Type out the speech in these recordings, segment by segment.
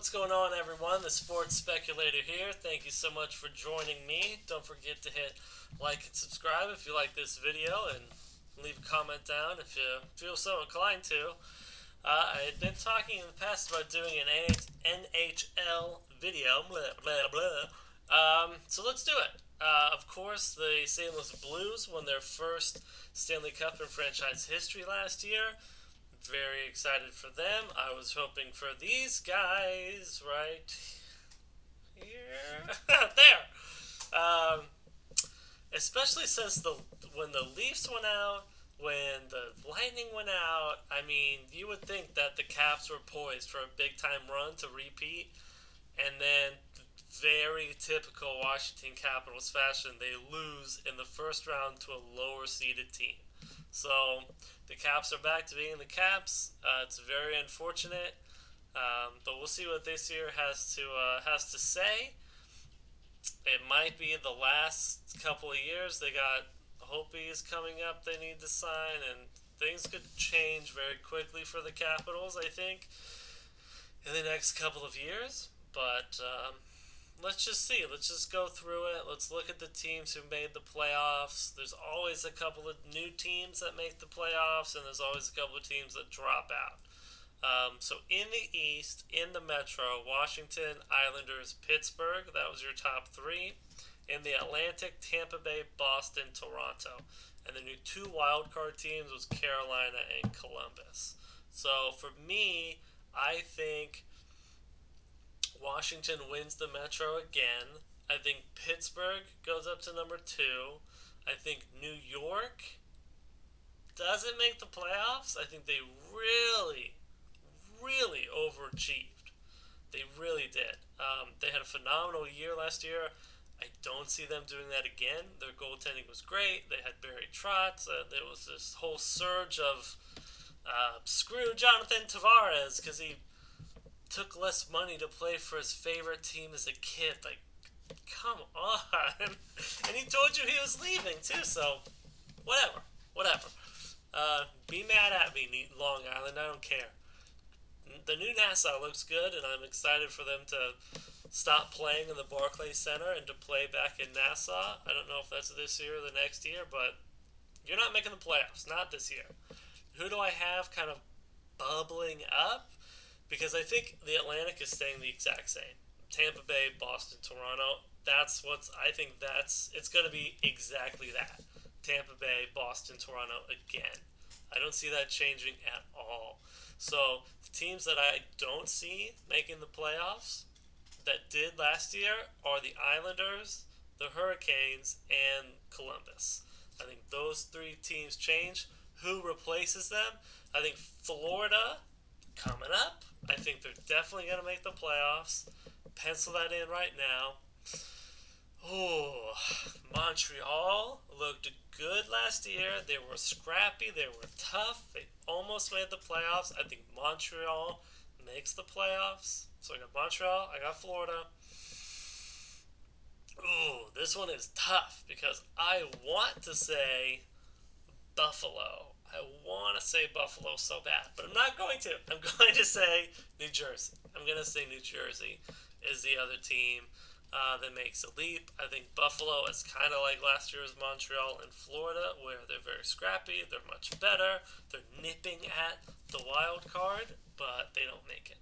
What's going on, everyone? The Sports Speculator here. Thank you so much for joining me. Don't forget to hit like and subscribe if you like this video, and leave a comment down if you feel so inclined to. I had been talking in the past about doing an NHL video, blah, blah, blah. So let's do it. Of course, the St. Louis Blues won their first Stanley Cup in franchise history last year. Very excited for them. I was hoping for these guys right here. There. Especially since when the Leafs went out, when the Lightning went out, I mean, you would think that the Caps were poised for a big time run to repeat, and then very typical Washington Capitals fashion, they lose in the first round to a lower seeded team. So the Caps are back to being the Caps. It's very unfortunate, but we'll see what this year has to say. It might be the last couple of years. They got Hopies coming up they need to sign, and things could change very quickly for the Capitals, I think, in the next couple of years. But let's just see. Let's just go through it. Let's look at the teams who made the playoffs. There's always a couple of new teams that make the playoffs, and there's always a couple of teams that drop out. So in the East, in the Metro, Washington, Islanders, Pittsburgh, that was your top three. In the Atlantic, Tampa Bay, Boston, Toronto. And the new two wildcard teams was Carolina and Columbus. So for me, I think Washington wins the Metro again. I think Pittsburgh goes up to number 2. I think New York doesn't make the playoffs. I think they really overachieved. They really did. They had a phenomenal year last year. I don't see them doing that again. Their goaltending was great. They had Barry Trotz. There was this whole surge of screw Jonathan Tavares because he took less money to play for his favorite team as a kid. Like, come on. And he told you he was leaving, too, so whatever. Be mad at me, Long Island. I don't care. The new Nassau looks good, and I'm excited for them to stop playing in the Barclays Center and to play back in Nassau. I don't know if that's this year or the next year, but you're not making the playoffs. Not this year. Who do I have kind of bubbling up? Because I think the Atlantic is staying the exact same. Tampa Bay, Boston, Toronto. It's going to be exactly that. Tampa Bay, Boston, Toronto again. I don't see that changing at all. So the teams that I don't see making the playoffs that did last year are the Islanders, the Hurricanes, and Columbus. I think those three teams change. Who replaces them? I think Florida coming up. I think they're definitely going to make the playoffs. Pencil that in right now. Oh, Montreal looked good last year. They were scrappy. They were tough. They almost made the playoffs. I think Montreal makes the playoffs. So I got Montreal. I got Florida. Ooh, this one is tough because I want to say Buffalo. I want to say Buffalo so bad, but I'm not going to. I'm going to say New Jersey. I'm going to say New Jersey is the other team that makes a leap. I think Buffalo is kind of like last year's Montreal and Florida, where they're very scrappy. They're much better. They're nipping at the wild card, but they don't make it.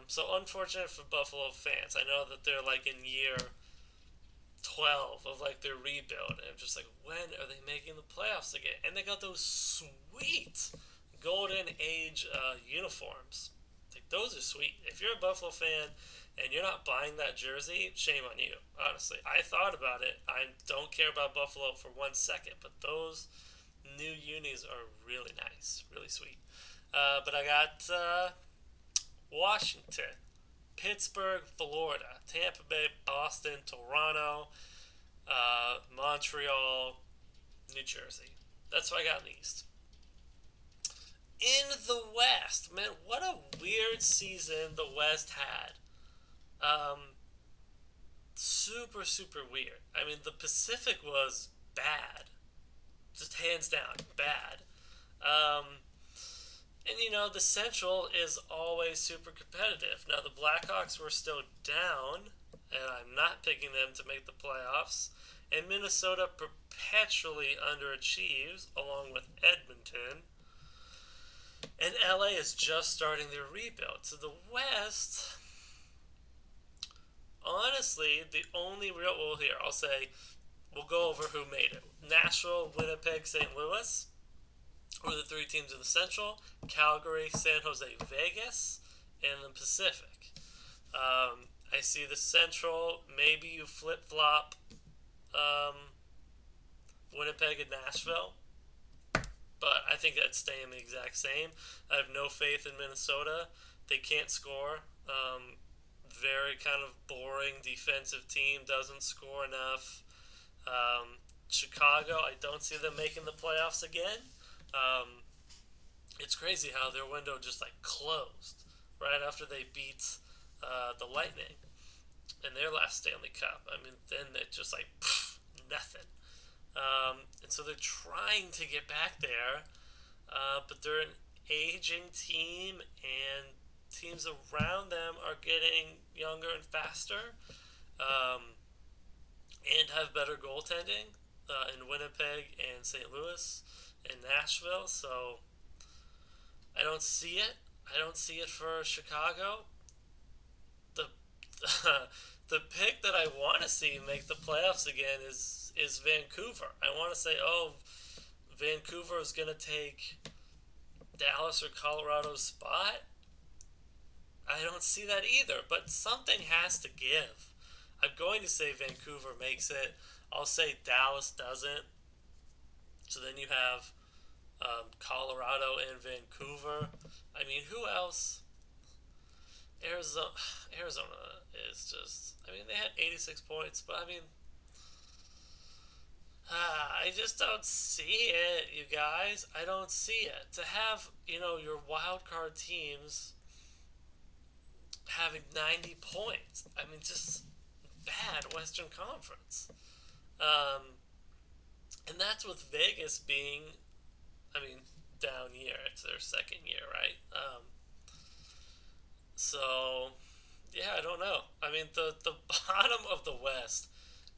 So unfortunate for Buffalo fans. I know that they're like in year 12 of like their rebuild, and I'm just like, when are they making the playoffs again? And they got those sweet golden age uniforms. Like, those are sweet. If you're a Buffalo fan and you're not buying that jersey, shame on you. Honestly, I thought about it. I don't care about Buffalo for 1 second, but those new unis are really nice, really sweet. But I got Washington, Pittsburgh, Florida, Tampa Bay, Boston, Toronto, Montreal, New Jersey. That's what I got in the East. In the West, man, what a weird season the West had. Super weird. I mean, the Pacific was bad. Just hands down, bad. And the Central is always super competitive. Now the Blackhawks were still down, and I'm not picking them to make the playoffs. And Minnesota perpetually underachieves, along with Edmonton. And LA is just starting their rebuild. So the West, honestly, the only real, well, here, I'll say, we'll go over who made it. Nashville, Winnipeg, St. Louis were the three teams in the Central. Calgary, San Jose, Vegas, and the Pacific. I see the Central, maybe you flip-flop Winnipeg and Nashville, but I think that's staying the exact same. I have no faith in Minnesota. They can't score. Very kind of boring defensive team, doesn't score enough. Chicago, I don't see them making the playoffs again. It's crazy how their window just like closed right after they beat the Lightning in their last Stanley Cup. I mean, then it just like nothing. And so they're trying to get back there, but they're an aging team, and teams around them are getting younger and faster, and have better goaltending in Winnipeg and St. Louis and Nashville. So I don't see it. I don't see it for Chicago. The the pick that I want to see make the playoffs again is Vancouver. I want to say, Vancouver is going to take Dallas or Colorado's spot. I don't see that either, but something has to give. I'm going to say Vancouver makes it. I'll say Dallas doesn't. So then you have Colorado and Vancouver. I mean, who else? Arizona is just. I mean, they had 86 points, but I mean, I just don't see it, you guys. I don't see it. To have your wild card teams having 90 points. I mean, just bad Western Conference. And that's with Vegas being, I mean, down year. It's their second year, right? So, yeah, I don't know. I mean, the bottom of the West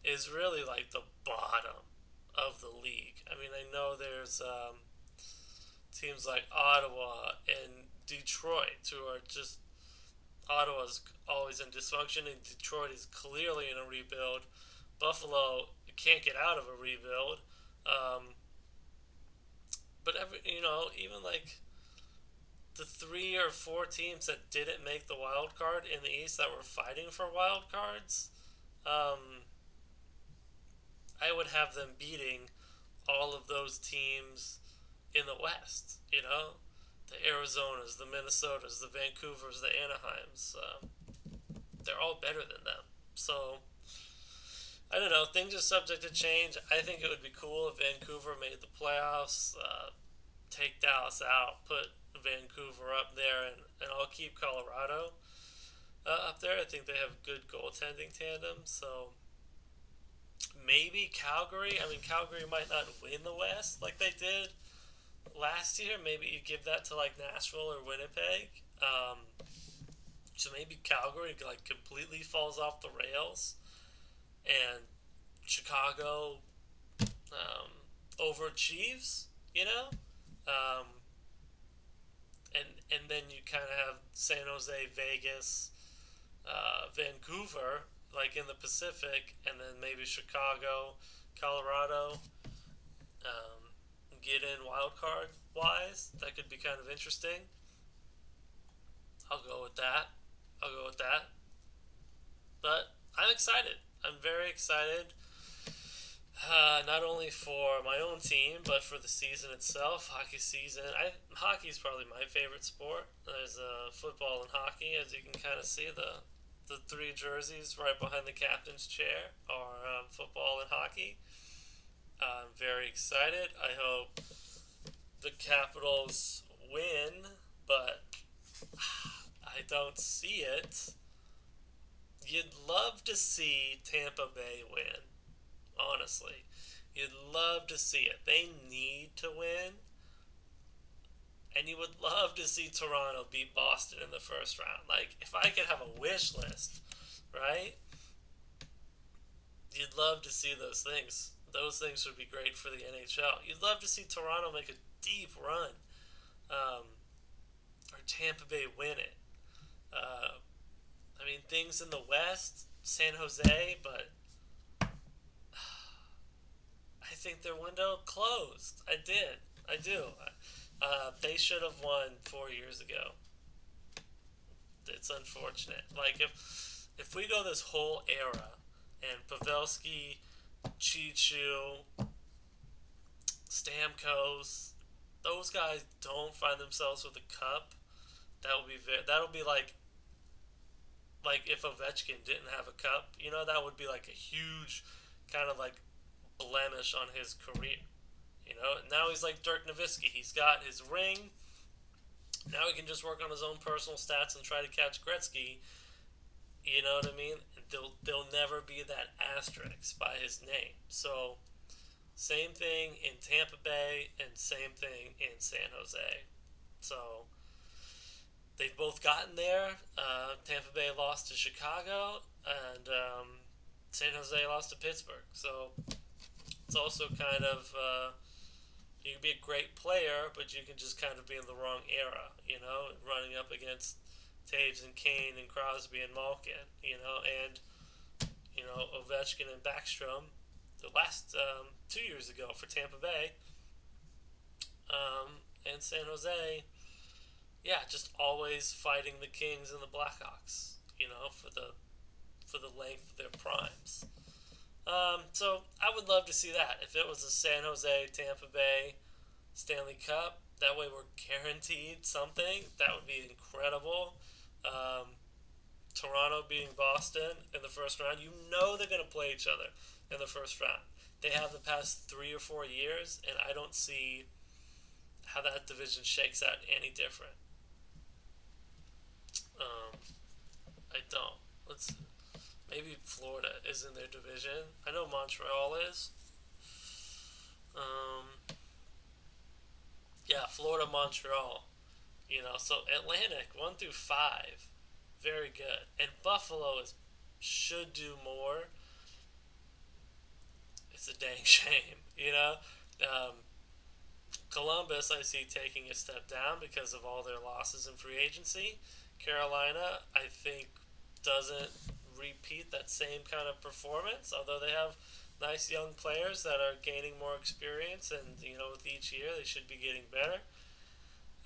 is really like the bottom of the league. I mean, I know there's teams like Ottawa and Detroit who are just. Ottawa's always in dysfunction, and Detroit is clearly in a rebuild. Buffalo can't get out of a rebuild. But even like the 3 or 4 teams that didn't make the wild card in the East that were fighting for wild cards, I would have them beating all of those teams in the West. The Arizonas, the Minnesotas, the Vancouvers, the Anaheims. They're all better than them. So, I don't know. Things are subject to change. I think it would be cool if Vancouver made the playoffs. Take Dallas out, put Vancouver up there, and I'll keep Colorado up there. I think they have good goaltending tandem. So, maybe Calgary. I mean, Calgary might not win the West like they did last year. Maybe you give that to like Nashville or Winnipeg. So maybe Calgary like completely falls off the rails, and Chicago overachieves. And then you kind of have San Jose, Vegas, Vancouver, like in the Pacific, and then maybe Chicago, Colorado. Get in wild card wise. That could be kind of interesting. I'll go with that. But I'm excited. I'm very excited. Not only for my own team, but for the season itself, hockey season. Hockey is probably my favorite sport. There's football and hockey, as you can kind of see. The 3 jerseys right behind the captain's chair are football and hockey. I'm very excited. I hope the Capitals win, but I don't see it. You'd love to see Tampa Bay win, honestly. You'd love to see it. They need to win, And you would love to see Toronto beat Boston in the first round. Like, if I could have a wish list, right? You'd love to see those things. Those things would be great for the NHL. You'd love to see Toronto make a deep run, um, or Tampa Bay win it. Uh, I mean, things in the West, San Jose, but I think their window closed. I did. I do. They should have won 4 years ago. It's unfortunate. Like, if we go this whole era and Pavelski, Chichu, Stamkos, those guys don't find themselves with a cup, that'll be like if Ovechkin didn't have a cup, that would be like a huge kind of like blemish on his career. Now he's like Dirk Nowitzki. He's got his ring. Now he can just work on his own personal stats and try to catch Gretzky. You know what I mean? There'll never be that asterisk by his name. So, same thing in Tampa Bay and same thing in San Jose. So, they've both gotten there. Tampa Bay lost to Chicago, and San Jose lost to Pittsburgh. So, it's also kind of you can be a great player, but you can just kind of be in the wrong era, running up against Taves and Kane and Crosby and Malkin, and Ovechkin and Backstrom the last 2 years ago for Tampa Bay, and San Jose, yeah, just always fighting the Kings and the Blackhawks, for the length of their primes. So I would love to see that. If it was a San Jose, Tampa Bay Stanley Cup, that way we're guaranteed something. That would be incredible. Toronto beating Boston in the first round. They're going to play each other in the first round. They have the past 3 or 4 years, and I don't see how that division shakes out any different. I don't. Maybe Florida is in their division. I know Montreal is. Yeah, Florida, Montreal. So Atlantic 1 through 5, very good, and Buffalo should do more. It's a dang shame, Columbus, I see taking a step down because of all their losses in free agency. Carolina, I think, doesn't repeat that same kind of performance, although they have nice young players that are gaining more experience, and with each year they should be getting better.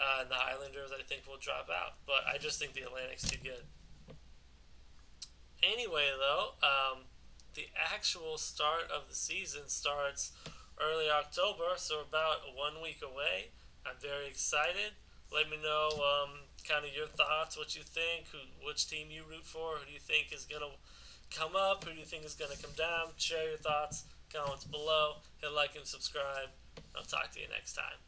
And the Islanders, I think, will drop out, but I just think the Atlantic's too good. Anyway, though, the actual start of the season starts early October, so about 1 week away. I'm very excited. Let me know kind of your thoughts, what you think, which team you root for, who do you think is going to come up, who do you think is going to come down. Share your thoughts, comments below, hit like and subscribe. I'll talk to you next time.